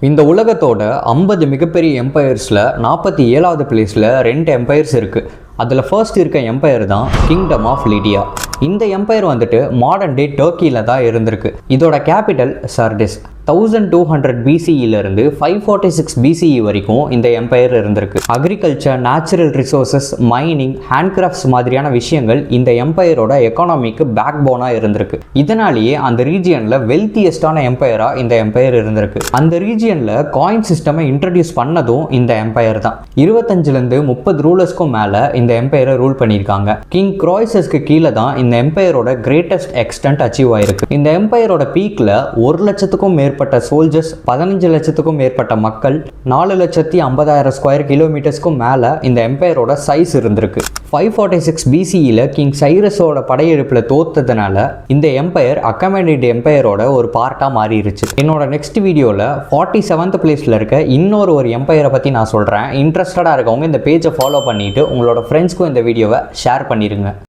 இந்த உலகத்தோட 50 மிகப்பெரிய எம்பையர்ஸில் 47வது பிளேஸில் 2 எம்பையர்ஸ் இருக்குது. அதில் ஃபர்ஸ்ட் இருக்க எம்பையர் தான் கிங்டம் ஆஃப் லிடியா. இந்த எம்பையர் வந்துட்டு மாடர்ன் டே டர்க்கியில் தான் இருந்திருக்கு. இதோட கேபிட்டல் சர்டிஸ். 1200 BCEலேருந்து 546 BCE வரைக்கும் இந்த எம்பையர் இருந்திருக்கு. அக்ரிகல்ச்சர், நேச்சுரல் ரிசோர்சஸ், மைனிங், ஹேண்ட்கிராஃப்ட்ஸ் மாதிரியான விஷயங்கள் இந்த எம்பையரோட எக்கானமிக்கு பேக் போனாக இருந்திருக்கு. இதனாலேயே அந்த ரீஜியனில் வெல்த்தியஸ்டான எம்பையராக இந்த எம்பையர் இருந்திருக்கு. அந்த ரீஜியனில் காயின் சிஸ்டமை இன்ட்ரடியூஸ் பண்ணதும் இந்த எம்பையர் தான். 25லேருந்து 30 ரூலர்ஸ்க்கும் மேலே இந்த எம்பையரை ரூல் பண்ணியிருக்காங்க. கிங் க்ராய்சஸ்க்கு கீழே தான் இந்த எம்பையரோட கிரேட்டஸ்ட் எக்ஸ்டென்ட் அச்சீவ் ஆயிருக்கு. இந்த எம்பையரோட பீக்கில் 1 லட்சத்துக்கும் மேற்பட்ட சோல்ஜர்ஸ், 15 லட்சத்துக்கும் மேற்பட்ட மக்கள், 4,50,000 ஸ்கொயர் கிலோமீட்டர்ஸ்க்கும் மேலே இந்த எம்பையரோட சைஸ் இருந்திருக்கு. 546 BCEல கிங் சைரஸோட படையெடுப்பில் தோத்ததுனால இந்த எம்பையர் அக்கமெண்டட் எம்பையரோட ஒரு பார்ட்டாக மாறிடுச்சு. என்னோட நெக்ஸ்ட் வீடியோவில் 47th பிளேஸில் இருக்க இன்னொரு எம்பையரை பற்றி நான் சொல்கிறேன். இன்ட்ரெஸ்டடாக இருக்கவங்க இந்த பேஜை ஃபாலோ பண்ணிவிட்டு உங்களோட ஃப்ரெண்ட்ஸ்க்கும் இந்த வீடியோவை ஷேர் பண்ணிடுங்க.